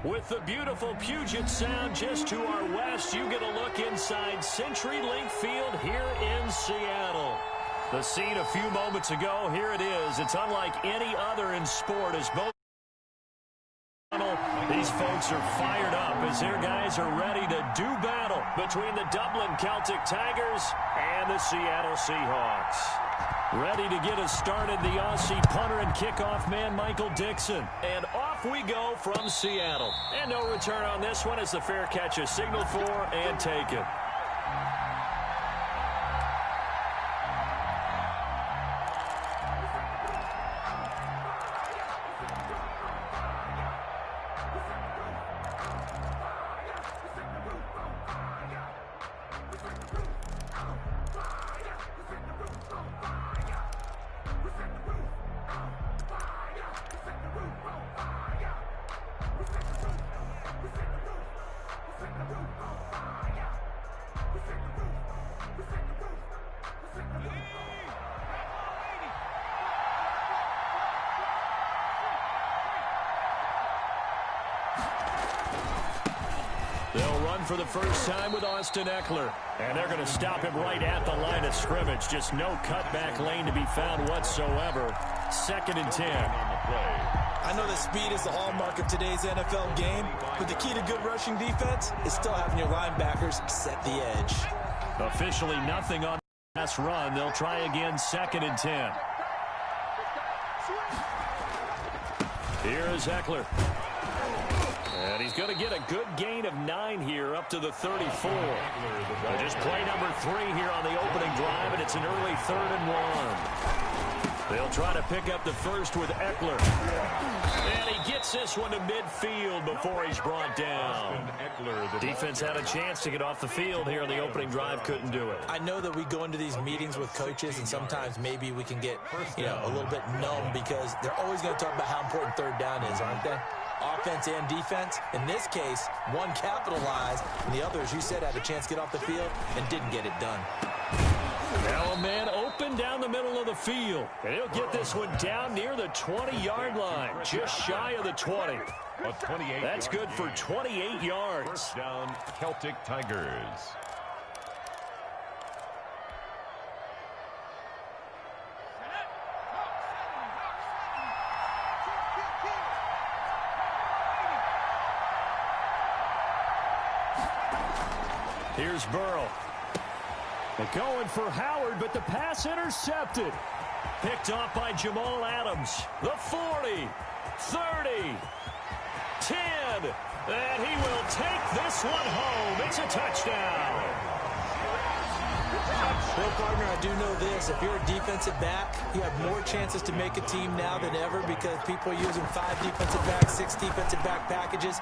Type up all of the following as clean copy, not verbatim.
With the beautiful Puget Sound just to our west, you get a look inside CenturyLink Field here in Seattle. The scene a few moments ago, here it is. It's unlike any other in sport as both these folks are fired up as their guys are ready to do battle between the Dublin Celtic Tigers and the Seattle Seahawks. Ready to get us started, the Aussie punter and kickoff man, Michael Dixon. And off we go from Seattle. And no return on this one as the fair catch is signaled for and taken. They'll run for the first time with Austin Ekeler. And they're going to stop him right at the line of scrimmage. Just no cutback lane to be found whatsoever. 2nd and 10. I know that speed is the hallmark of today's NFL game, but the key to good rushing defense is still having your linebackers set the edge. Officially nothing on the pass run. They'll try again, 2nd and 10. Here is Ekeler. And he's going to get a good gain of 9 here up to the 34. Just play number 3 here on the opening drive, and it's an early 3rd and 1. They'll try to pick up the first with Ekeler. And he gets this one to midfield before he's brought down. Defense had a chance to get off the field here on the opening drive, couldn't do it. I know that we go into these meetings with coaches, and sometimes maybe we can get a little bit numb because they're always going to talk about how important 3rd down is, aren't they? Offense and defense. In this case, one capitalized, and the other, as you said, had a chance to get off the field and didn't get it done. Now a man open down the middle of the field. And he'll get this one down near the 20-yard line, just shy of the 20. That's good for 28 yards. First down, Celtic Tigers. Here's Burrow. They're going for Howard, but the pass intercepted. Picked off by Jamal Adams. The 40, 30, 10. And he will take this one home. It's a touchdown. Well, partner, I do know this. If you're a defensive back, you have more chances to make a team now than ever because people are using 5 defensive backs, 6 defensive back packages.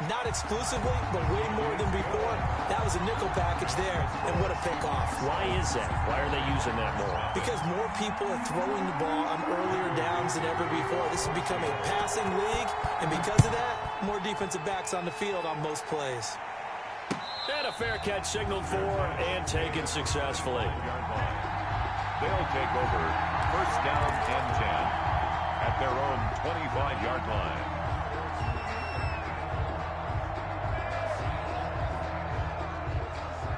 Not exclusively, but way more than before. That was a nickel package there, and what a pickoff. Why is that? Why are they using that more? Because more people are throwing the ball on earlier downs than ever before. This has become a passing league, and because of that, more defensive backs on the field on most plays. And a fair catch signaled for and taken successfully. They'll take over first down and 10 at their own 25-yard line.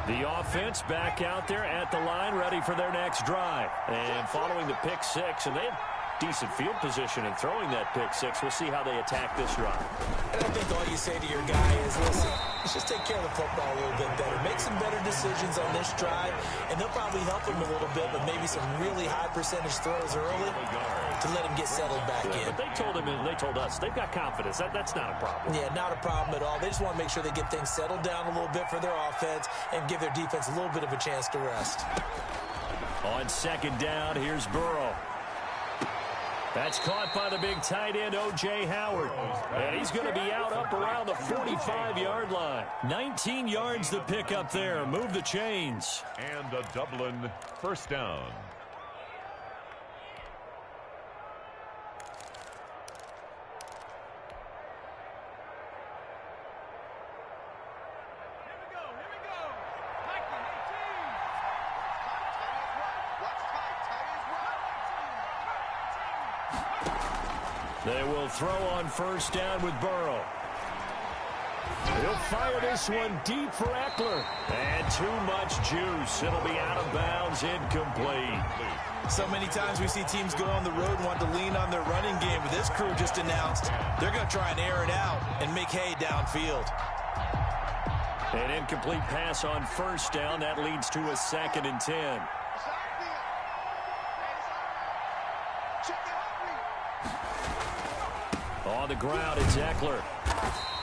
The offense back out there at the line, ready for their next drive. And following the pick 6, and they have decent field position in throwing that pick 6. We'll see how they attack this drive. And I think all you say to your guy is, listen, let's just take care of the football a little bit better. Make some better decisions on this drive, and they'll probably help him a little bit, but maybe some really high percentage throws early to let him get settled back in. But they told him, and they told us, they've got confidence. That's not a problem. Yeah, not a problem at all. They just want to make sure they get things settled down a little bit for their offense and give their defense a little bit of a chance to rest. On 2nd down, here's Burrow. That's caught by the big tight end, O.J. Howard. And he's going to be out up around the 45-yard line. 19 yards to pick up there. Move the chains. And a Dublin first down. They will throw on first down with Burrow. He'll fire this one deep for Eckler. And too much juice. It'll be out of bounds, incomplete. So many times we see teams go on the road and want to lean on their running game, but this crew just announced they're going to try and air it out and make hay downfield. An incomplete pass on first down. That leads to a 2nd and 10. On the ground, it's Eckler.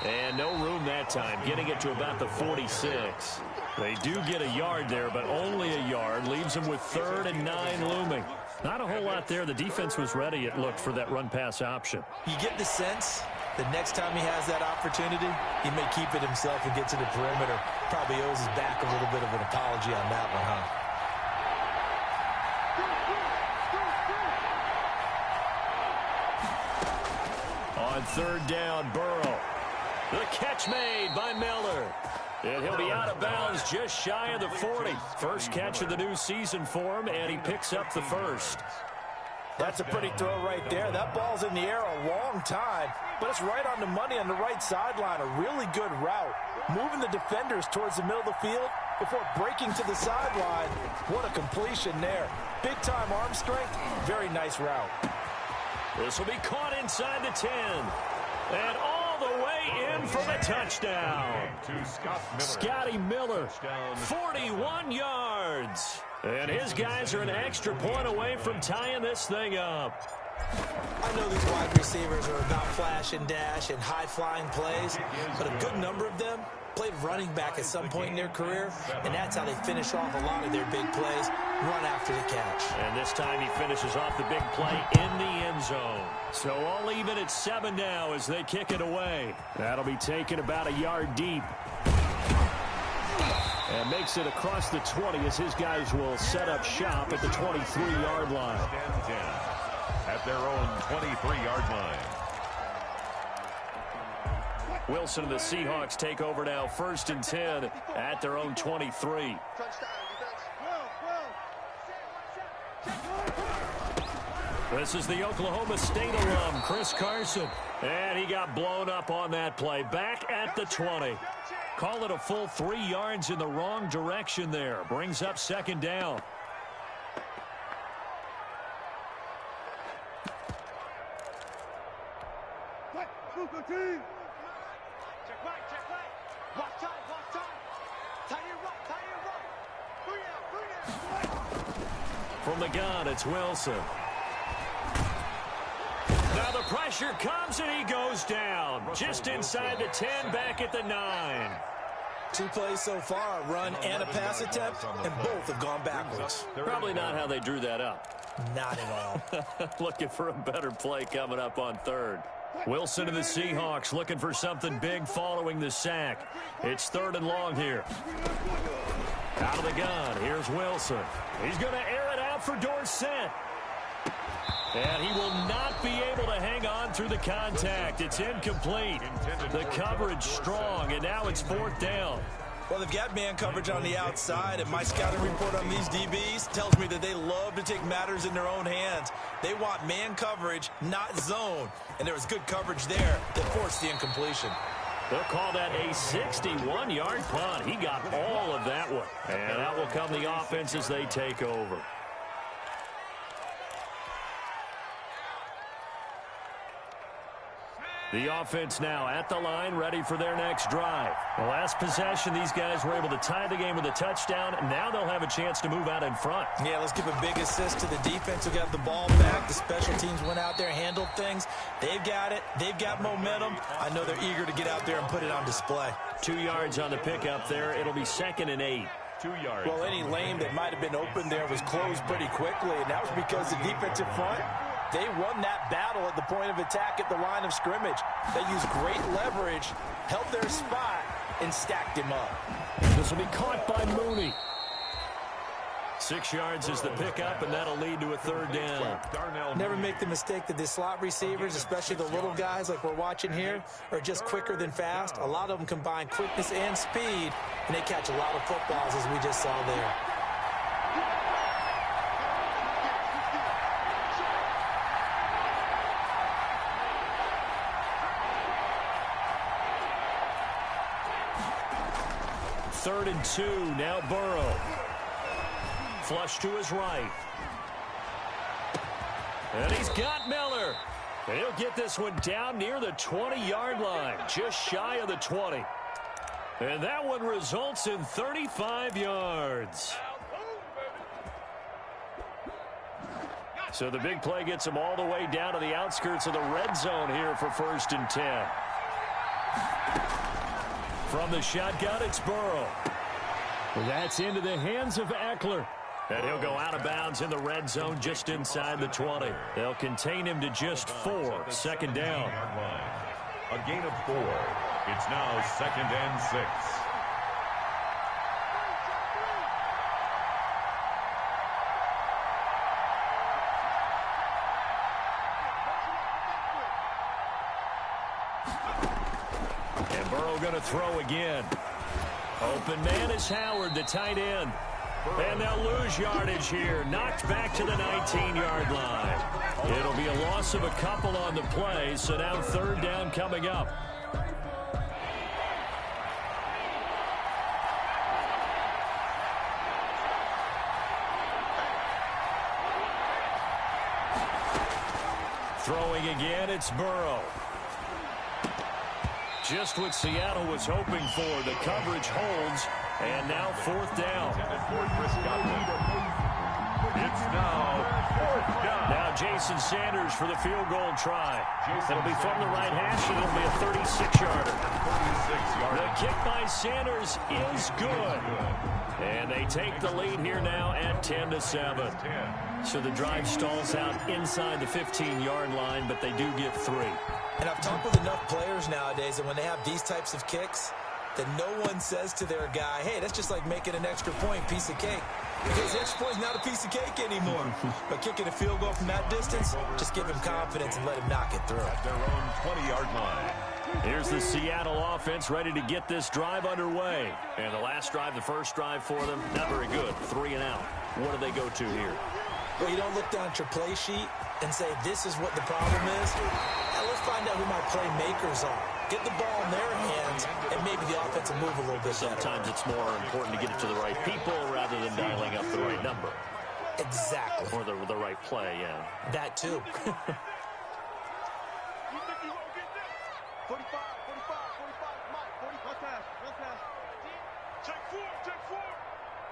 And no room that time, getting it to about the 46. They do get a yard there, but only a yard. Leaves them with 3rd and 9 looming. Not a whole lot there. The defense was ready, it looked, for that run-pass option. You get the sense that next time he has that opportunity, he may keep it himself and get to the perimeter. Probably owes his back a little bit of an apology on that one, huh? On 3rd down, Burrow. The catch made by Miller. And he'll be out of bounds just shy of the 40. First catch of the new season for him, and he picks up the first. That's a pretty throw right there. That ball's in the air a long time, but it's right on the money on the right sideline. A really good route. Moving the defenders towards the middle of the field before breaking to the sideline. What a completion there. Big-time arm strength. Very nice route. This will be caught inside the 10. And all the way in for the touchdown. Scotty Miller, 41 yards. And his guys are an extra point away from tying this thing up. I know these wide receivers are about flash and dash and high-flying plays, but a good number of them played running back at some point in their career, and that's how they finish off a lot of their big plays, run after the catch. And this time he finishes off the big play in the end zone. So all even at 7 now as they kick it away. That'll be taken about a yard deep. And makes it across the 20 as his guys will set up shop at the 23-yard line. At their own 23-yard line. Wilson and the Seahawks take over now, 1st and 10 at their own 23. This is the Oklahoma State alum, Chris Carson. And he got blown up on that play. Back at the 20. Call it a full 3 yards in the wrong direction there. Brings up 2nd down. From the gun, it's Wilson. Now the pressure comes and he goes down. Just inside the 10, back at the 9. 2 plays so far, a run and a pass attempt, and both have gone backwards. Probably not how they drew that up. Not at all. Looking for a better play coming up on 3rd. Wilson and the Seahawks looking for something big following the sack. It's 3rd and long here. Out of the gun, here's Wilson. He's going to air it out for Dorsett. And he will not be able to hang on through the contact. It's incomplete. The coverage strong, and now it's 4th down. Well, they've got man coverage on the outside, and my scouting report on these DBs tells me that they love to take matters in their own hands. They want man coverage, not zone. And there was good coverage there that forced the incompletion. They'll call that a 61-yard punt. He got all of that one. And out will come the offense as they take over. The offense now at the line, ready for their next drive. The last possession, these guys were able to tie the game with a touchdown, and now they'll have a chance to move out in front. Yeah, let's give a big assist to the defense who got the ball back. The special teams went out there, handled things. They've got it. They've got momentum. I know they're eager to get out there and put it on display. 2 yards on the pickup there. It'll be 2nd and 8. 2 yards. Well, any lane that might have been open there was closed pretty quickly, and that was because the defensive front, they won that battle at the point of attack at the line of scrimmage. They used great leverage, held their spot, and stacked him up. This will be caught by Mooney. 6 yards is the pickup, and that'll lead to a 3rd down. Never make the mistake that the slot receivers, especially the little guys like we're watching here, are just quicker than fast. A lot of them combine quickness and speed, and they catch a lot of footballs, as we just saw there. 3rd and 2. Now Burrow. Flush to his right. And he's got Miller. And he'll get this one down near the 20-yard line, just shy of the 20. And that one results in 35 yards. So the big play gets him all the way down to the outskirts of the red zone here for 1st and 10. From the shotgun, it's Burrow. Well, that's into the hands of Eckler. And he'll go out of bounds in the red zone just inside the 20. They'll contain him to just 4. 2nd down. A gain of 4. It's now 2nd and 6. And Burrow going to throw again. Open man is Howard, the tight end. And they'll lose yardage here. Knocked back to the 19-yard line. It'll be a loss of a couple on the play, so now 3rd down coming up. Throwing again, it's Burrow. Just what Seattle was hoping for. The coverage holds. And now 4th down. It's now 4th down. Now Jason Sanders for the field goal try. It'll be from the right hash, and it'll be a 36-yarder. The kick by Sanders is good. And they take the lead here now at 10-7. So the drive stalls out inside the 15-yard line, but they do get 3. And I've talked with enough players nowadays that when they have these types of kicks, that no one says to their guy, hey, that's just like making an extra point, piece of cake. Because the extra point is not a piece of cake anymore. But kicking a field goal from that distance, just give him confidence and let him knock it through. At their own 20-yard line. Here's the Seattle offense ready to get this drive underway. And the last drive, the first drive for them, not very good. 3 and out. What do they go to here? Well, you don't look down at your play sheet and say, this is what the problem is. Now, let's find out who my playmakers are. Get the ball in their hands, and maybe the offense will move a little bit better. Sometimes it's more important to get it to the right people rather than dialing up the right number. Exactly. Or the right play, yeah. That too. 45, 45, Mike, 40, one pass. Check 4.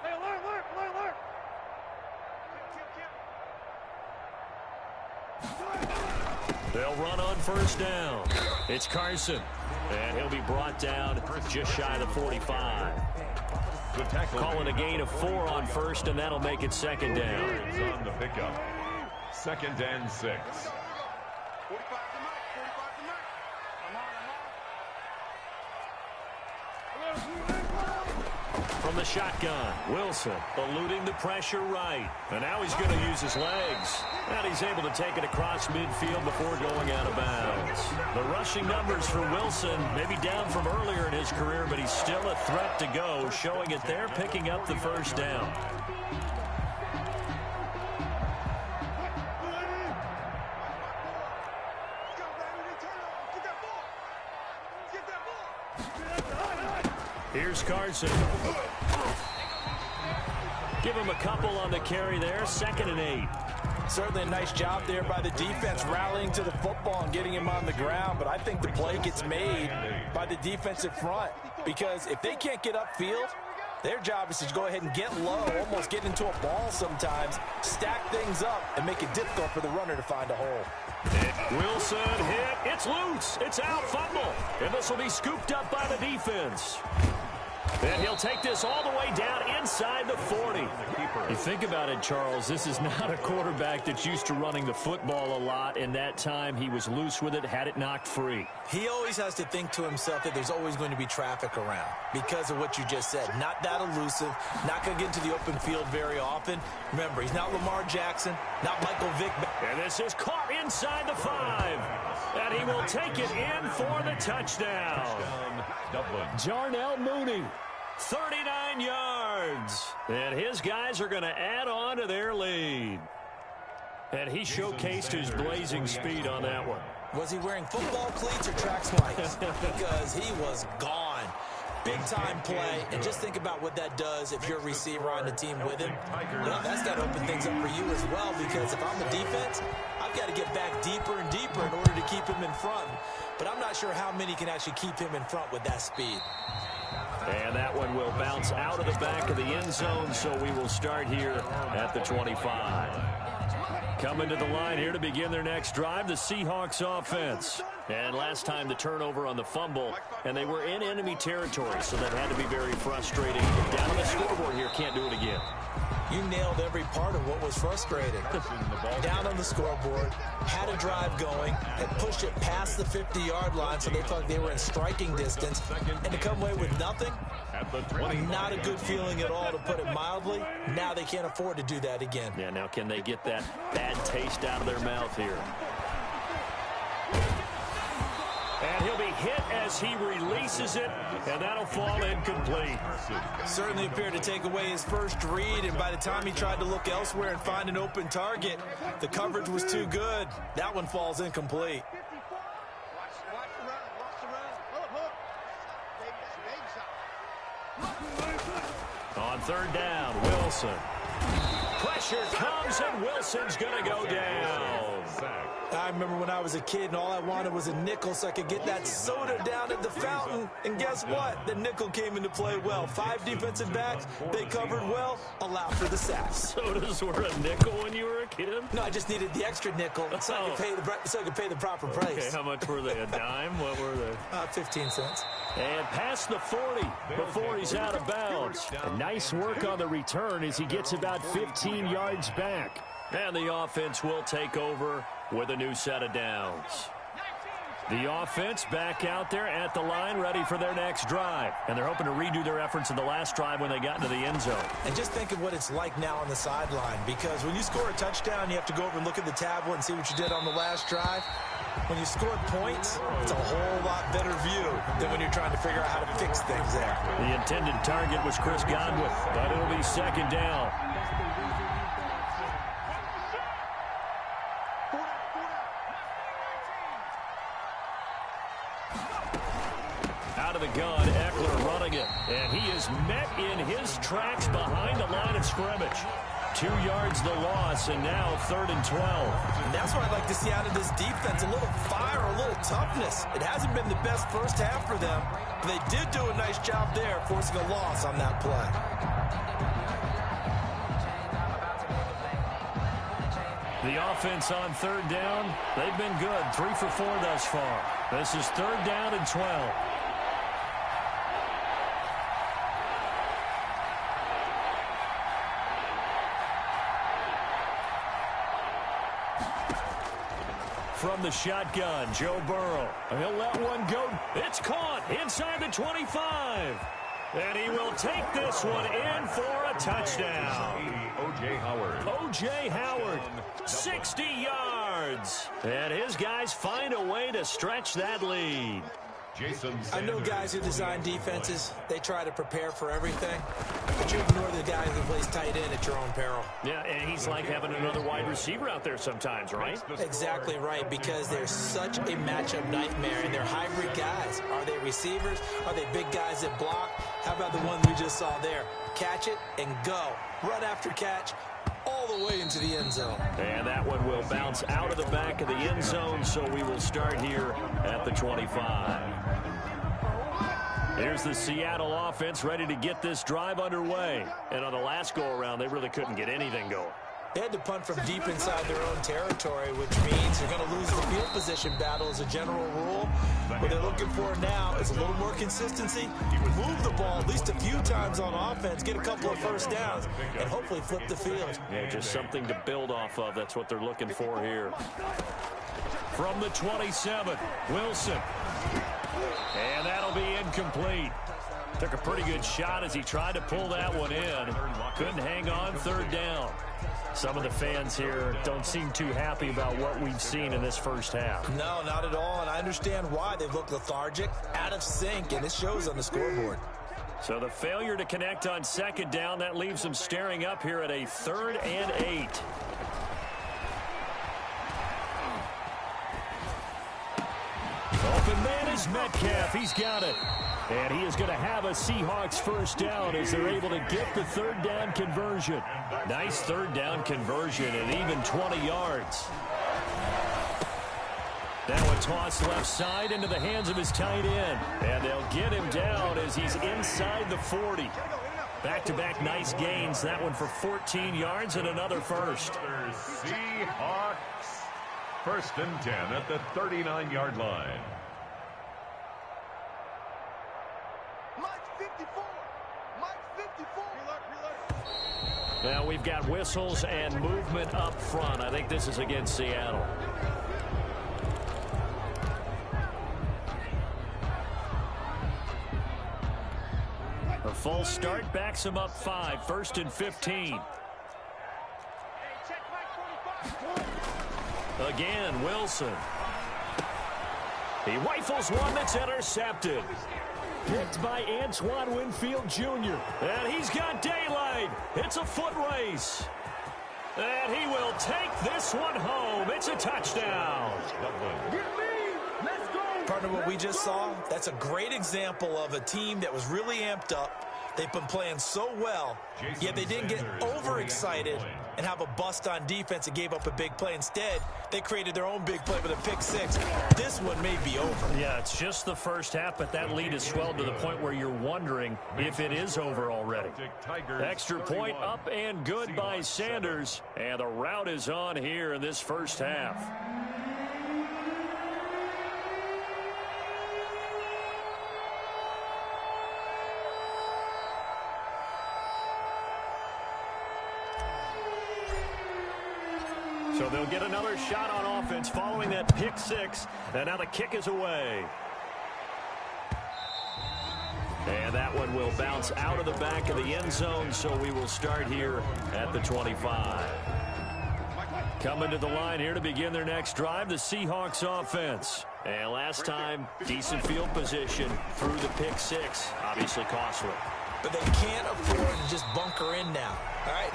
Hey, alert. They'll run on 1st down. It's Carson. And he'll be brought down just shy of the 45. Calling a gain of 4 on 1st, and that'll make it 2nd down. It's on the pickup. 2nd and 6. 45 to Mike. From the shotgun, Wilson eluding the pressure right. And now he's going to use his legs. And he's able to take it across midfield before going out of bounds. The rushing numbers for Wilson, maybe down from earlier in his career, but he's still a threat to go, showing it there, picking up the 1st down. Here's Carson. Give him a couple on the carry there. 2nd and 8. Certainly a nice job there by the defense rallying to the football and getting him on the ground. But I think the play gets made by the defensive front. Because if they can't get upfield, their job is to go ahead and get low, almost get into a ball sometimes, stack things up, and make it difficult for the runner to find a hole. Wilson hit. It's loose. It's out. Fumble. And this will be scooped up by the defense. And he'll take this all the way down inside the 40. You think about it, Charles, this is not a quarterback that's used to running the football a lot. In that time, he was loose with it, had it knocked free. He always has to think to himself that there's always going to be traffic around because of what you just said. Not that elusive, not going to get into the open field very often. Remember, he's not Lamar Jackson, not Michael Vick. And this is caught inside the 5. And he will take it in for the touchdown. Jarnell Mooney. 39 yards. And his guys are going to add on to their lead. And he showcased his blazing speed on that one. Was he wearing football cleats or track spikes? Because he was gone. Big-time play, and just think about what that does if you're a receiver on the team with him. Well, that's got to open things up for you as well, because if I'm a defense, I've got to get back deeper and deeper in order to keep him in front. But I'm not sure how many can actually keep him in front with that speed. And that one will bounce out of the back of the end zone, so we will start here at the 25. Coming to the line here to begin their next drive, the Seahawks offense. And last time the turnover on the fumble, and they were in enemy territory, so that had to be very frustrating. Down on the scoreboard here, can't do it again. You nailed every part of what was frustrating. Down on the scoreboard, had a drive going, and pushed it past the 50-yard line so they thought they were in striking distance, and to come away with nothing, not a good feeling at all, to put it mildly. Now they can't afford to do that again. Yeah, now can they get that bad taste out of their mouth here? And he'll be hit as he releases it, and that'll fall incomplete. Certainly appeared to take away his first read, and by the time he tried to look elsewhere and find an open target, the coverage was too good. That one falls incomplete. On third down, Wilson. Pressure comes, and Wilson's going to go down. I remember when I was a kid and all I wanted was a nickel so I could get that soda down at the fountain. And guess what? The nickel came into play well. 5 defensive backs, they covered well, allowed for the sacks. Sodas were a nickel when you were a kid? No, I just needed the extra nickel so I could pay the proper price. Okay, how much were they? A dime? What were they? 15 cents. And past the 40 before he's out of bounds. And nice work on the return as he gets about 15 yards back. And the offense will take over with a new set of downs. The offense back out there at the line, ready for their next drive. And they're hoping to redo their efforts in the last drive when they got into the end zone. And just think of what it's like now on the sideline, because when you score a touchdown, you have to go over and look at the tablet and see what you did on the last drive. When you score points, it's a whole lot better view than when you're trying to figure out how to fix things there. The intended target was Chris Godwin, but it'll be second down. Out of the gun, Eckler running it. And he is met in his tracks behind the line of scrimmage. 2 yards the loss, and now 3rd and 12. And that's what I'd like to see out of this defense, a little fire, a little toughness. It hasn't been the best first half for them, but they did do a nice job there, forcing a loss on that play. The offense on 3rd down, they've been good. 3 for 4 thus far. This is 3rd down and 12. From the shotgun, Joe Burrow. He'll let one go. It's caught inside the 25. And he will take this one in for a touchdown. O.J. Howard. O.J. Howard, 60 yards. And his guys find a way to stretch that lead. Jason Sanders. I know guys who design defenses, they try to prepare for everything, but you ignore the guy who plays tight end at your own peril. Yeah, and he's like having another wide receiver out there sometimes, right? Exactly right, because they're such a matchup nightmare, and they're hybrid guys. Are they receivers? Are they big guys that block? How about the one we just saw there? Catch it and go. Run after catch, all the way into the end zone. And that one will bounce out of the back of the end zone, so we will start here at the 25. Here's the Seattle offense ready to get this drive underway. And on the last go-around, they really couldn't get anything going. They had to punt from deep inside their own territory, which means you're going to lose the field position battle as a general rule. What they're looking for now is a little more consistency, move the ball at least a few times on offense, get a couple of first downs, and hopefully flip the field. Yeah, just something to build off of. That's what they're looking for here. From the 27, Wilson. And that'll be incomplete. Took a pretty good shot as he tried to pull that one in. Couldn't hang on 3rd down. Some of the fans here don't seem too happy about what we've seen in this first half. No, not at all, and I understand why. They've looked lethargic, out of sync, and it shows on the scoreboard. So the failure to connect on 2nd down, that leaves them staring up here at a 3rd and 8. Open man is Metcalf. He's got it. And he is going to have a Seahawks first down as they're able to get the third down conversion. Nice third down conversion and even 20 yards. Now a toss left side into the hands of his tight end. And they'll get him down as he's inside the 40. Back-to-back nice gains. That one for 14 yards and another first. Seahawks first and 10 at the 39-yard line. Now we've got whistles and movement up front. I think this is against Seattle. A false start backs him up 5. First and 15. Again, Wilson. He rifles one that's intercepted. Picked by Antoine Winfield Jr. And he's got daylight. It's a foot race. And he will take this one home. It's a touchdown. Partner, what we just saw, that's a great example of a team that was really amped up. They've been playing so well, yet they didn't get overexcited and have a bust on defense and gave up a big play. Instead, they created their own big play with a pick six. This one may be over. Yeah, it's just the first half, but that lead has swelled to the point where you're wondering if it is over already. Extra point up and good by Sanders, and the route is on here in this first half. So they'll get another shot on offense following that pick six. And now the kick is away. And that one will bounce out of the back of the end zone. So we will start here at the 25. Coming to the line here to begin their next drive, the Seahawks offense. And last time, decent field position through the pick six. Obviously costly. But they can't afford to just bunker in now. All right,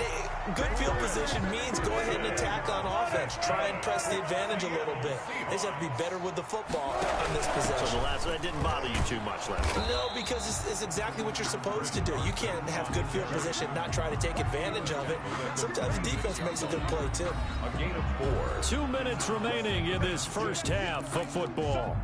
good field position means go ahead and attack on offense. Try and press the advantage a little bit. They just have to be better with the football on this possession. So the last that didn't bother you too much last time. No, because it's exactly what you're supposed to do. You can't have good field position, not try to take advantage of it. Sometimes the defense makes a good play too. A gain of 4. 2 minutes remaining in this first half of football.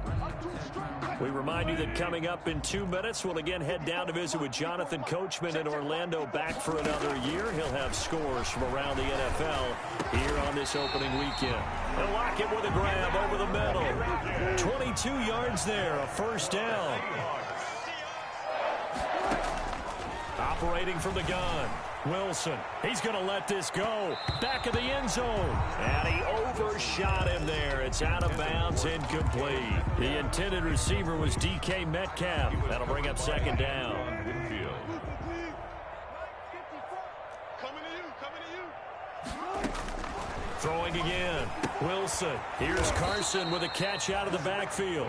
We remind you that coming up in 2 minutes, we'll again head down to visit with Jonathan Coachman in Orlando, back for another year. He'll have scores from around the NFL here on this opening weekend. And Lockett with a grab over the middle. 22 yards there, a first down. Operating from the gun. Wilson, he's going to let this go. Back of the end zone. And he overshot him there. It's out of bounds, incomplete. The intended receiver was DK Metcalf. That'll bring up second down. Throwing again. Wilson. Here's Carson with a catch out of the backfield.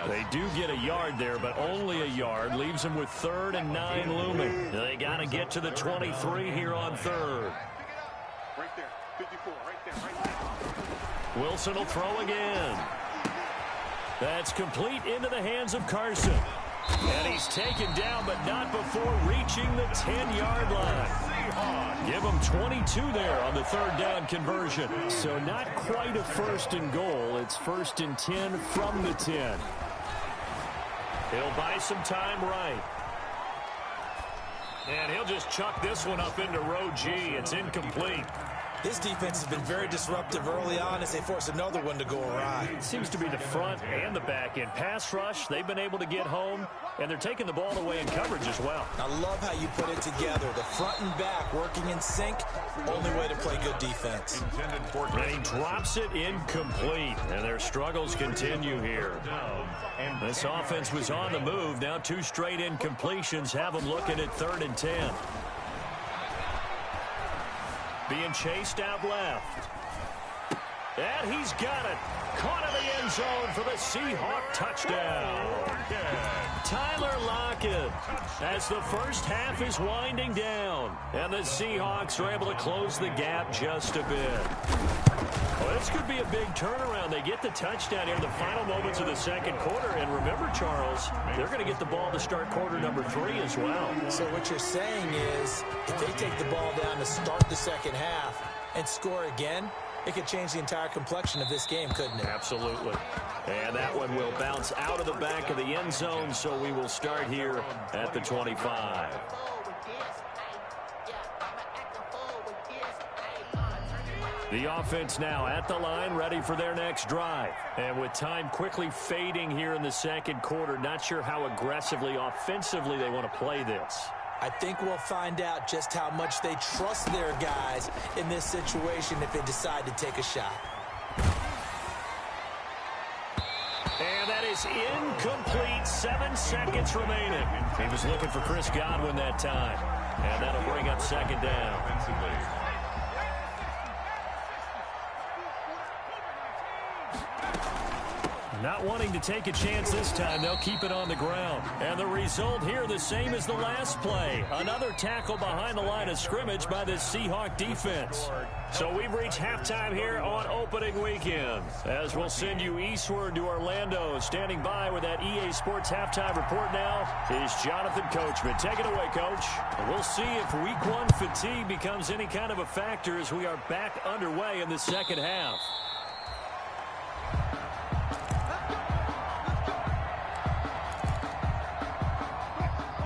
They do get a yard there, but only a yard. Leaves them with 3rd and 9 looming. They got to get to the 23 here on 3rd. Right there. 54. Right there. Wilson will throw again. That's complete into the hands of Carson. And he's taken down, but not before reaching the 10-yard line. Give him 22 there on the 3rd down conversion. So not quite a 1st and goal. It's 1st and 10 from the 10. He'll buy some time right. And he'll just chuck this one up into row G. It's incomplete. This defense has been very disruptive early on as they force another one to go awry. It seems to be the front and the back end. Pass rush, they've been able to get home, and they're taking the ball away in coverage as well. I love how you put it together. The front and back working in sync, only way to play good defense. And he drops it incomplete, and their struggles continue here. This offense was on the move. Now 2 straight incompletions have them looking at 3rd and 10. Being chased out left. And he's got it. Caught in the end zone for the Seahawk touchdown. Tyler Lockett, as the first half is winding down. And the Seahawks are able to close the gap just a bit. Well, this could be a big turnaround. They get the touchdown here in the final moments of the second quarter. And remember, Charles, they're going to get the ball to start quarter number 3 as well. So what you're saying is if they take the ball down to start the second half and score again, it could change the entire complexion of this game, couldn't it? Absolutely. And that one will bounce out of the back of the end zone, so we will start here at the 25. The offense now at the line, ready for their next drive. And with time quickly fading here in the second quarter, not sure how aggressively, offensively they want to play this. I think we'll find out just how much they trust their guys in this situation if they decide to take a shot. And that is incomplete. 7 seconds remaining. He was looking for Chris Godwin that time. And that'll bring up second down. Not wanting to take a chance this time, they'll keep it on the ground. And the result here, the same as the last play. Another tackle behind the line of scrimmage by the Seahawk defense. So we've reached halftime here on opening weekend. As we'll send you eastward to Orlando. Standing by with that EA Sports halftime report now is Jonathan Coachman. Take it away, Coach. We'll see if week 1 fatigue becomes any kind of a factor as we are back underway in the second half.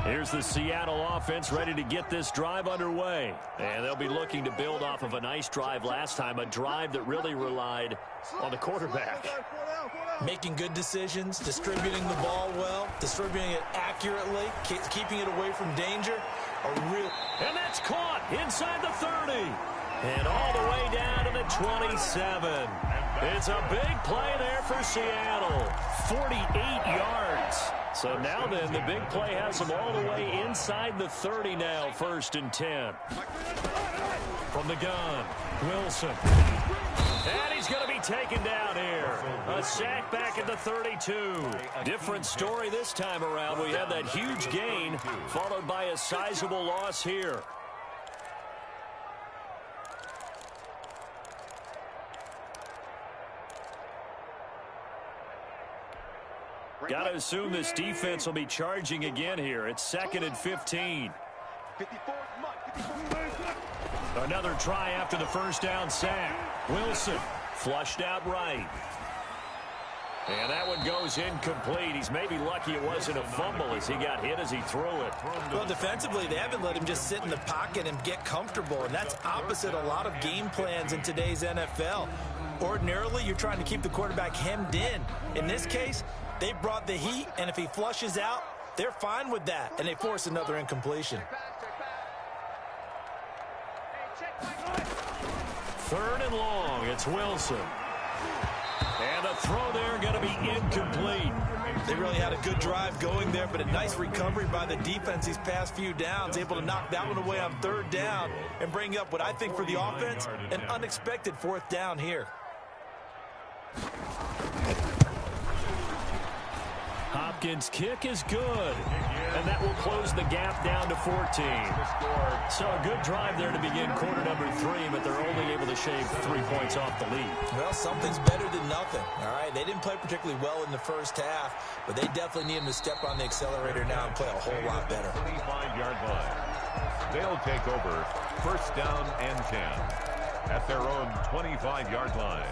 Here's the Seattle offense ready to get this drive underway. And they'll be looking to build off of a nice drive last time, a drive that really relied on the quarterback. Making good decisions, distributing the ball well, distributing it accurately, keeping it away from danger. And that's caught inside the 30. And all the way down to the 27. It's a big play there for Seattle. 48 yards. So now then, the big play has them all the way inside the 30 now, 1st and 10. From the gun, Wilson. And he's going to be taken down here. A sack back at the 32. Different story this time around. We had that huge gain, followed by a sizable loss here. Got to assume this defense will be charging again here. It's 2nd and 15. Another try after the first down sack. Wilson flushed out right. And that one goes incomplete. He's maybe lucky it wasn't a fumble as he got hit as he threw it. Well, defensively, they haven't let him just sit in the pocket and get comfortable, and that's opposite a lot of game plans in today's NFL. Ordinarily, you're trying to keep the quarterback hemmed in. In this case, they brought the heat, and if he flushes out, they're fine with that, and they force another incompletion. 3rd and long, it's Wilson. And the throw there going to be incomplete. They really had a good drive going there, but a nice recovery by the defense these past few downs, able to knock that one away on 3rd down and bring up what I think for the offense, an unexpected 4th down here. Hopkins' kick is good, and that will close the gap down to 14. So a good drive there to begin quarter number 3, but they're only able to shave 3 points off the lead. Well, something's better than nothing, all right? They didn't play particularly well in the first half, but they definitely need him to step on the accelerator now and play a whole lot better. 25-yard line. They'll take over 1st down and 10 at their own 25-yard line.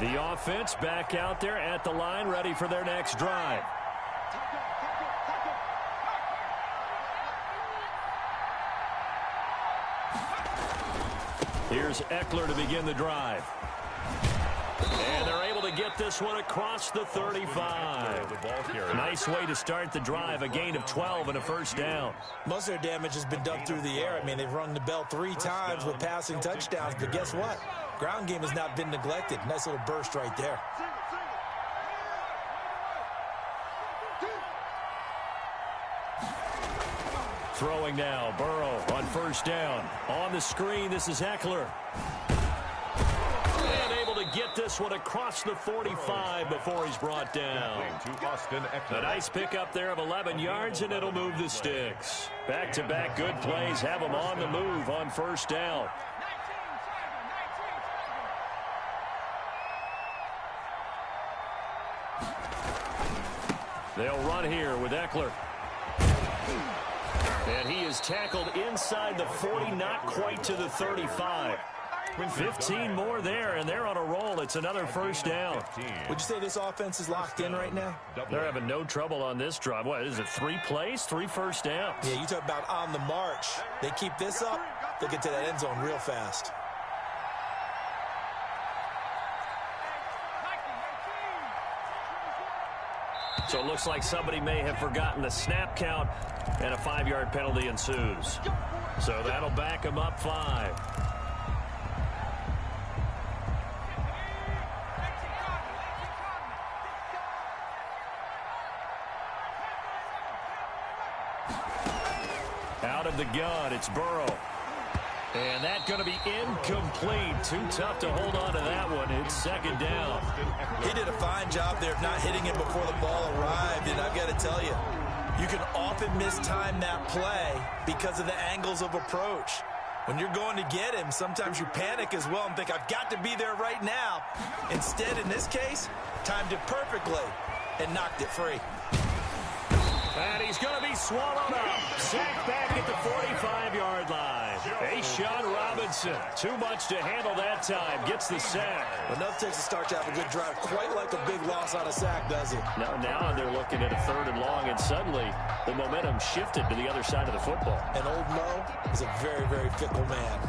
The offense back out there at the line, ready for their next drive. Here's Eckler to begin the drive. And they're able to get this one across the 35. Nice way to start the drive, a gain of 12 and a 1st down. Most of their damage has been done through the air. I mean, they've rung the bell 3 times with passing touchdowns, but guess what? Ground game has not been neglected. Nice little burst right there. Throwing now, Burrow on first down. On the screen, this is Eckler. And able to get this one across the 45 before he's brought down. A nice pickup there of 11 yards, and it'll move the sticks. Back-to-back good plays have him on the move on first down. They'll run here with Eckler. And he is tackled inside the 40, not quite to the 35. 15 more there, and they're on a roll. It's another first down. Would you say this offense is locked in right now? They're having no trouble on this drive. What, is it 3 plays, 3 first downs? Yeah, you talk about on the march. They keep this up, they'll get to that end zone real fast. So it looks like somebody may have forgotten the snap count, and a 5-yard penalty ensues. So that'll back him up 5. Out of the gun, it's Burrow. And that's going to be incomplete. Too tough to hold on to that one. It's second down. He did a fine job there of not hitting it before the ball arrived, and I've got to tell you, you can often mistime that play because of the angles of approach. When you're going to get him, sometimes you panic as well and think, I've got to be there right now. Instead, in this case, timed it perfectly and knocked it free. And he's going to be swallowed up. Sacked back at the 45-yard line. A'Shawn Robinson, too much to handle that time, gets the sack. Enough takes to start to have a good drive, quite like a big loss on a sack, does it? Now they're looking at a 3rd and long, and suddenly the momentum shifted to the other side of the football. And old Mo is a very, very fickle man.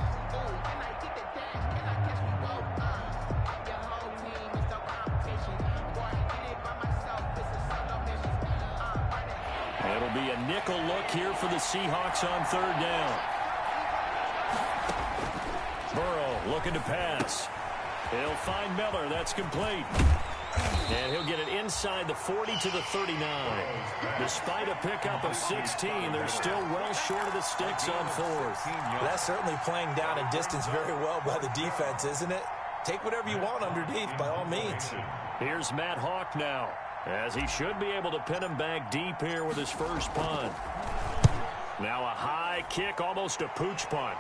It'll be a nickel look here for the Seahawks on 3rd down. Burrow looking to pass. He'll find Miller. That's complete. And he'll get it inside the 40 to the 39. Despite a pickup of 16, they're still well short of the sticks on 4th. That's certainly playing down in distance very well by the defense, isn't it? Take whatever you want underneath, by all means. Here's Matt Hawk now, as he should be able to pin him back deep here with his first punt. Now a high kick, almost a pooch punt.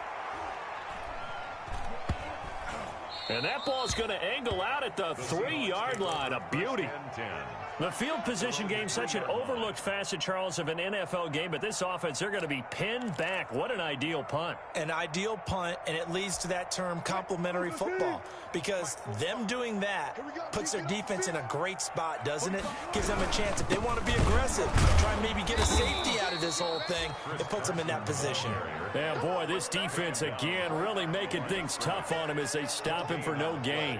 And that ball's going to angle out at the 3-yard line. A beauty. The field position game, such an overlooked facet, Charles, of an NFL game. But this offense, they're going to be pinned back. What an ideal punt. An ideal punt, and it leads to that term complementary football. Because them doing that puts their defense in a great spot, doesn't it? Gives them a chance. If they want to be aggressive, try and maybe get a safety out of this whole thing, it puts them in that position. Yeah, boy, this defense, again, really making things tough on him as they stop him for no gain.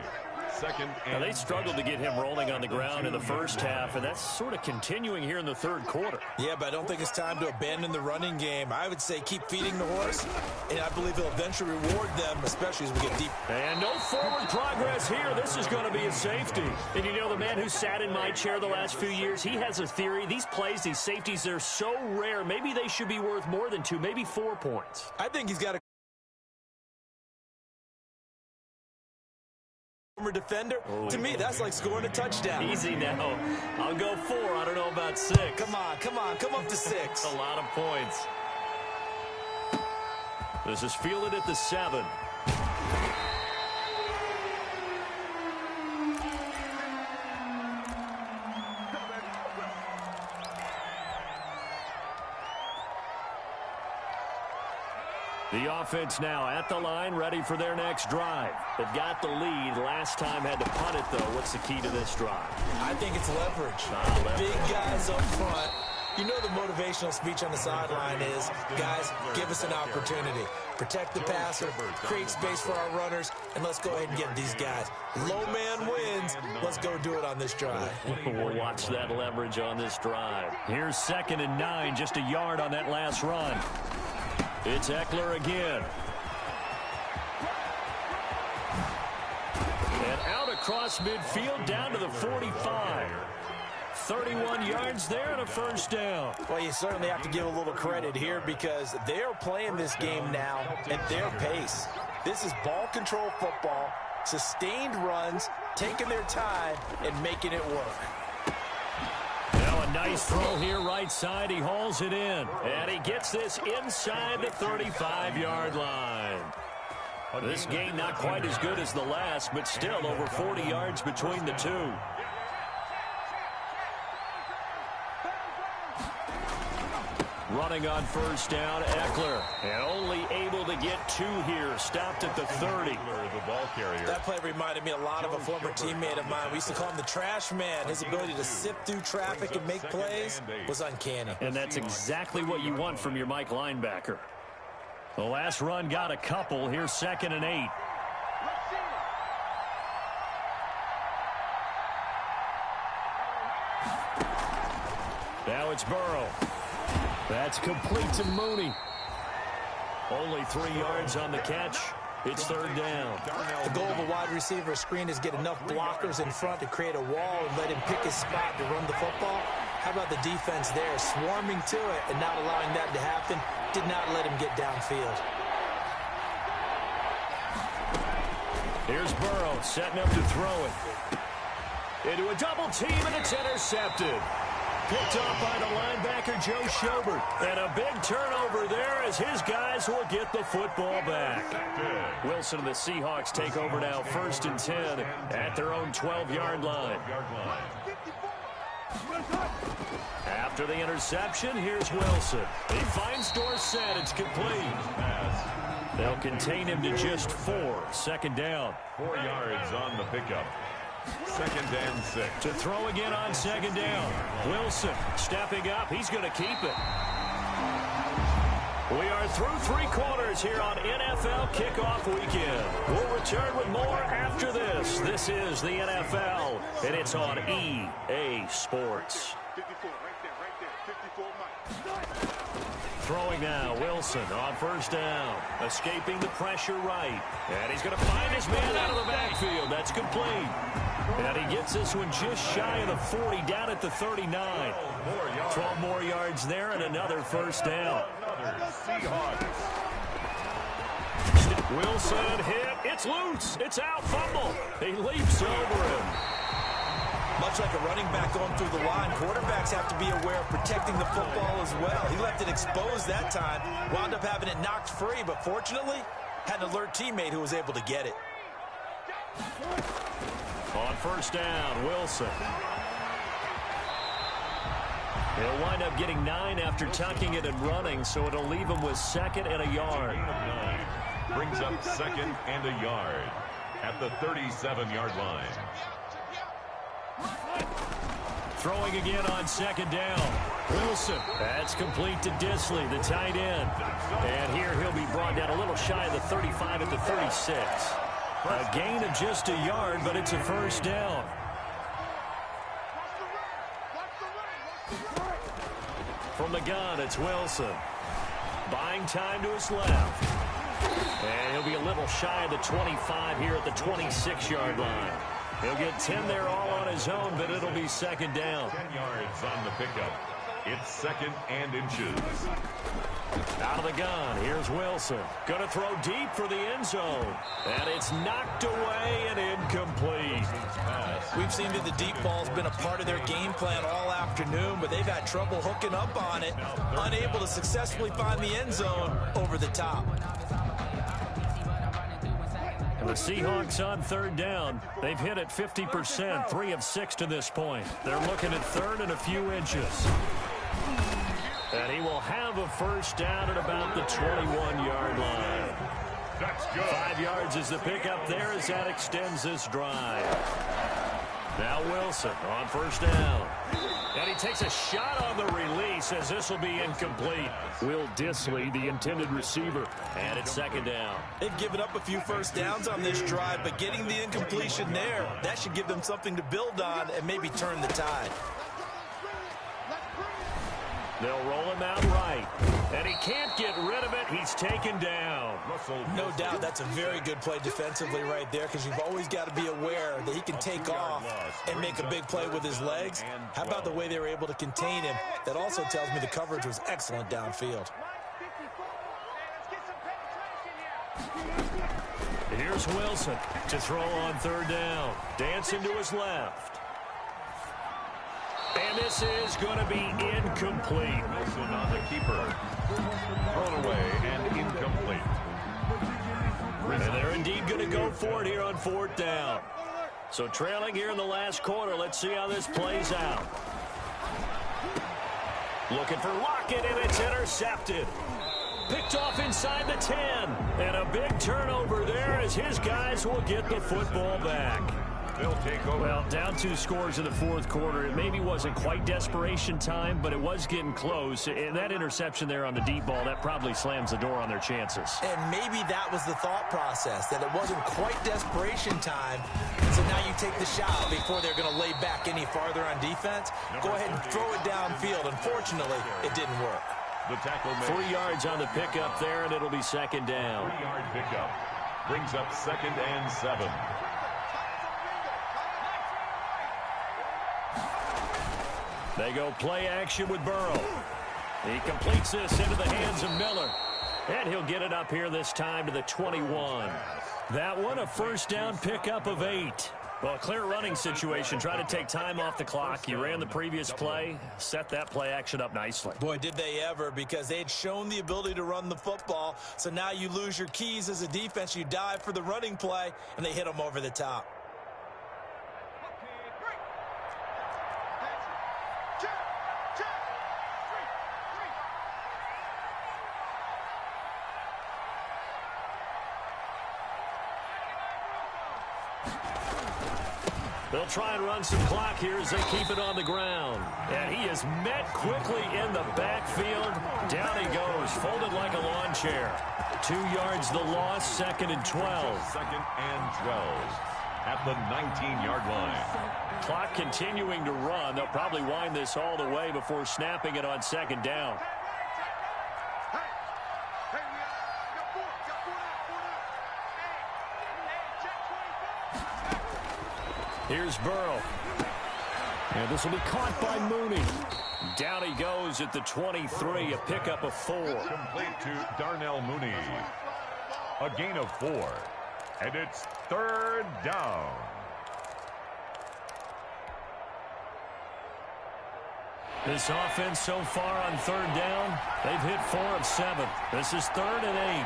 Now, they struggled to get him rolling on the ground in the first half, and that's sort of continuing here in the 3rd quarter. Yeah, but I don't think it's time to abandon the running game. I would say keep feeding the horse, and I believe he'll eventually reward them, especially as we get deep. And no forward progress here. This is going to be a safety. And you know, the man who sat in my chair the last few years, he has a theory. These plays, these safeties, they're so rare. Maybe they should be worth more than 2, maybe 4 points. I think he's got a defender. To me, that's like scoring a touchdown. Easy now. I'll go 4. I don't know about 6. Come on. Come up to 6. A lot of points. This is fielded at the 7. The offense now at the line, ready for their next drive. They've got the lead. Last time had to punt it, though. What's the key to this drive? I think it's leverage. Big guys up front. You know the motivational speech on the sideline is, guys, give us an opportunity. Protect the passer, create space for our runners, and let's go ahead and get these guys. Low man wins. Let's go do it on this drive. We'll watch that leverage on this drive. Here's 2nd and 9, just a yard on that last run. It's Eckler again. And out across midfield down to the 45. 31 yards there and a first down. Well, you certainly have to give a little credit here because they are playing this game now at their pace. This is ball control football, sustained runs, taking their time, and making it work. Now a nice throw here right side. He hauls it in. And he gets this inside the 35-yard line. This game not quite as good as the last, but still over 40 yards between the two. Running on first down, Eckler. And only able to get 2 here. Stopped at the 30. The ball carrier. That play reminded me a lot of a former teammate of mine. We used to call him the trash man. His ability to sift through traffic and make plays was uncanny. And that's exactly what you want from your Mike linebacker. The last run got a couple. Here's 2nd and 8. Now it's Burrow. That's complete to Mooney. Only 3 yards on the catch. It's 3rd down. The goal of a wide receiver screen is get enough blockers in front to create a wall and let him pick his spot to run the football. How about the defense there, swarming to it and not allowing that to happen? Did not let him get downfield. Here's Burrow setting up to throw it. Into a double team, and it's intercepted. Picked up by the linebacker, Joe Schobert. And a big turnover there as his guys will get the football back. Wilson and the Seahawks take over now, 1st and 10 at their own 12-yard line. After the interception, here's Wilson. He finds Dorsett. It's complete. They'll contain him to just 4. 2nd down. 4 yards on the pickup. 2nd and 6. To throw again on 2nd down. Wilson stepping up. He's going to keep it. We are through 3 quarters here on NFL Kickoff Weekend. We'll return with more after this. This is the NFL, and it's on EA Sports. 54, right there, 54 Mike. Throwing now, Wilson on 1st down. Escaping the pressure right. And he's going to find his man out of the backfield. That's complete. And he gets this one just shy of the 40, down at the 39. 12 more yards there and another 1st down. Wilson hit. It's loose. It's out. Fumble. He leaps over him. Much like a running back going through the line, quarterbacks have to be aware of protecting the football as well. He left it exposed that time, wound up having it knocked free, but fortunately, had an alert teammate who was able to get it. On 1st down, Wilson. He'll wind up getting 9 after tucking it and running, so it'll leave him with 2nd and a yard. Brings up 2nd and a yard at the 37-yard line. Throwing again on 2nd down. Wilson. That's complete to Disley, the tight end. And here he'll be brought down a little shy of the 35 at the 36. A gain of just a yard, but it's a 1st down. From the gun, it's Wilson. Buying time to his left. And he'll be a little shy of the 25 here at the 26-yard line. He'll get 10 there all on his own, but it'll be 2nd down. 10 yards on the pickup. It's 2nd and inches. Out of the gun, here's Wilson. Going to throw deep for the end zone. And it's knocked away and incomplete. We've seen that the deep ball's been a part of their game plan all afternoon, but they've had trouble hooking up on it, unable to successfully find the end zone over the top. And the Seahawks on 3rd down. They've hit it 50%, 3 of 6 to this point. They're looking at 3rd and a few inches. And he will have a 1st down at about the 21-yard line. That's good. 5 yards is the pickup there as that extends this drive. Now Wilson on 1st down. And he takes a shot on the release as this will be incomplete. Will Disley, the intended receiver. And it's 2nd down. They've given up a few 1st downs on this drive, but getting the incompletion there, that should give them something to build on and maybe turn the tide. They'll roll him out right. And he can't get rid of it. He's taken down. No doubt that's a very good play defensively right there, because you've always got to be aware that he can take off and make a big play with his legs. How about the way they were able to contain him? That also tells me the coverage was excellent downfield. Here's Wilson to throw on third down. Dancing to his left. And this is going to be incomplete. Wilson on the keeper. Thrown away and incomplete. And they're indeed going to go for it here on fourth down. So trailing here in the last quarter. Let's see how this plays out. Looking for Lockett, and it's intercepted. Picked off inside the 10. And a big turnover there as his guys will get the football back. They'll take over. Well, down 2 scores in the fourth quarter. It maybe wasn't quite desperation time, but it was getting close. And that interception there on the deep ball, that probably slams the door on their chances. And maybe that was the thought process, that it wasn't quite desperation time. So now you take the shot before they're going to lay back any farther on defense. Go ahead and throw it downfield. Unfortunately, it didn't work. The tackle made. 3 yards on the pickup there, and it'll be second down. 3-yard pickup. Brings up 2nd and 7. They go play action with Burrow. He completes this into the hands of Miller. And he'll get it up here this time to the 21. That one, a first down pickup of 8. Well, clear running situation. Try to take time off the clock. He ran the previous play, set that play action up nicely. Boy, did they ever, because they had shown the ability to run the football. So now you lose your keys as a defense. You dive for the running play, and they hit them over the top. They'll try and run some clock here as they keep it on the ground. And he is met quickly in the backfield. Down he goes, folded like a lawn chair. 2 yards the loss, 2nd and 12. 2nd and 12 at the 19-yard line. Clock continuing to run. They'll probably wind this all the way before snapping it on 2nd down. Here's Burrow. And this will be caught by Mooney. Down he goes at the 23, a pickup of 4. Complete to Darnell Mooney. A gain of 4. And it's 3rd down. This offense so far on 3rd down, they've hit 4 of 7. This is 3rd and 8.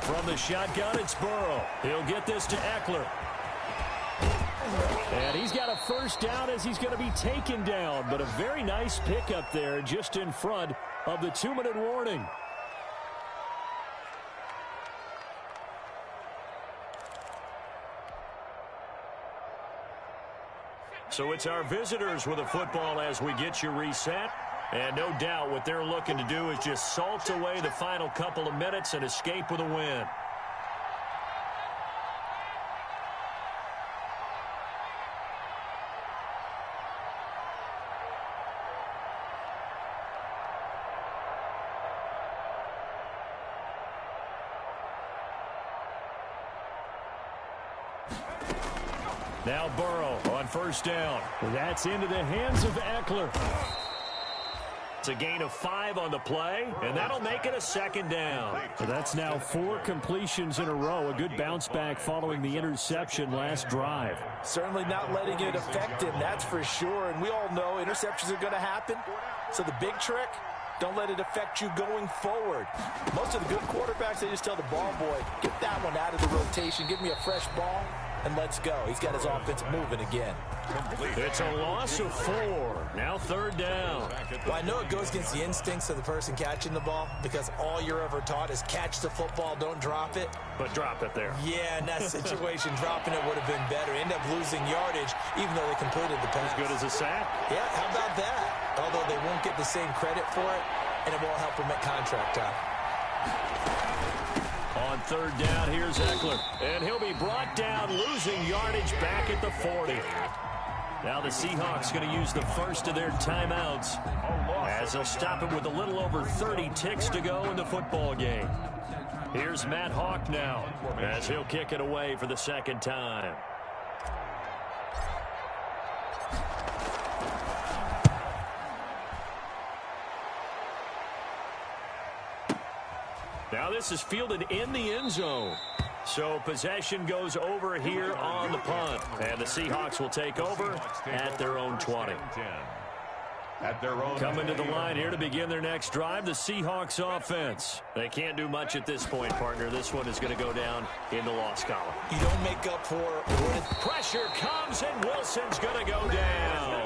From the shotgun, it's Burrow. He'll get this to Eckler. And he's got a first down as he's going to be taken down. But a very nice pickup there just in front of the 2-minute warning. So it's our visitors with a football as we get you reset. And no doubt what they're looking to do is just salt away the final couple of minutes and escape with a win. Now Burrow on first down. That's into the hands of Eckler. It's a gain of 5 on the play, and that'll make it a 2nd down. So that's now 4 completions in a row. A good bounce back following the interception last drive. Certainly not letting it affect him, that's for sure. And we all know interceptions are going to happen. So the big trick, don't let it affect you going forward. Most of the good quarterbacks, they just tell the ball boy, get that one out of the rotation, give me a fresh ball, and let's go. He's got his offense moving again. It's a loss of 4. Now 3rd down. Well, I know it goes against the instincts of the person catching the ball, because all you're ever taught is catch the football, don't drop it. But drop it there. Yeah, in that situation, dropping it would have been better. End up losing yardage, even though they completed the pass. As good as a sack. Yeah, how about that? Although they won't get the same credit for it, and it won't help him at contract time. On third down, here's Eckler. And he'll be brought down, losing yardage back at the 40. Now the Seahawks going to use the first of their timeouts as they'll stop it with a little over 30 ticks to go in the football game. Here's Matt Hawk now as he'll kick it away for the second time. Now this is fielded in the end zone. So possession goes over here on the punt. And the Seahawks will take over at their own 20. Coming to the line here to begin their next drive, the Seahawks offense. They can't do much at this point, partner. This one is going to go down in the loss column. You don't make up for it. Pressure comes, and Wilson's going to go down.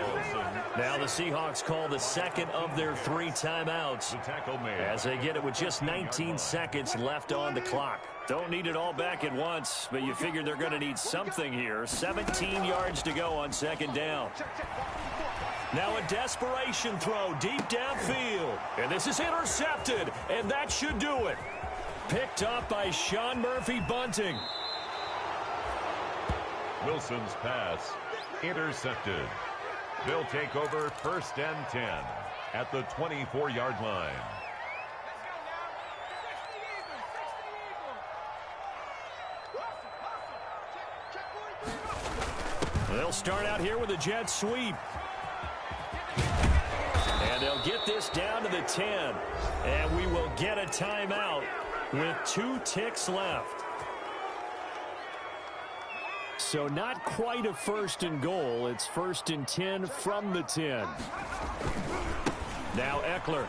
Now the Seahawks call the second of their 3 timeouts as they get it with just 19 seconds left on the clock. Don't need it all back at once, but you figure they're going to need something here. 17 yards to go on second down. Now a desperation throw deep downfield. And this is intercepted, and that should do it. Picked up by Sean Murphy-Bunting. Wilson's pass intercepted. They'll take over first and 10 at the 24-yard line. They'll start out here with a jet sweep. And they'll get this down to the 10. And we will get a timeout with 2 ticks left. So not quite a first and goal. It's first and 10 from the 10. Now Eckler.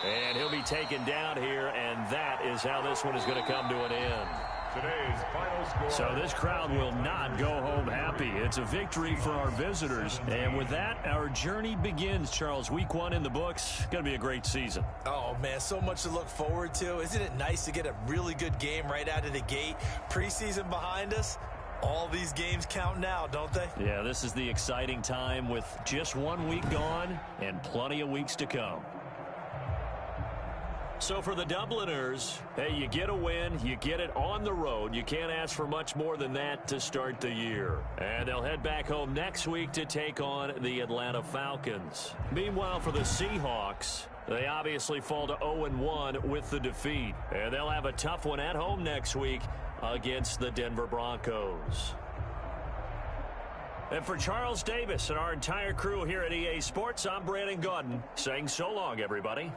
And he'll be taken down here, and that is how this one is going to come to an end. Today's final score. So this crowd will not go home happy. It's a victory for our visitors. And with that, our journey begins, Charles. Week 1 in the books. Going to be a great season. Oh, man, so much to look forward to. Isn't it nice to get a really good game right out of the gate? Preseason behind us. All these games count now, don't they? Yeah, this is the exciting time with just 1 week gone and plenty of weeks to come. So for the Dubliners, hey, you get a win, you get it on the road. You can't ask for much more than that to start the year. And they'll head back home next week to take on the Atlanta Falcons. Meanwhile, for the Seahawks, they obviously fall to 0-1 with the defeat. And they'll have a tough one at home next week against the Denver Broncos. And for Charles Davis and our entire crew here at EA Sports, I'm Brandon Gaudin saying so long, everybody.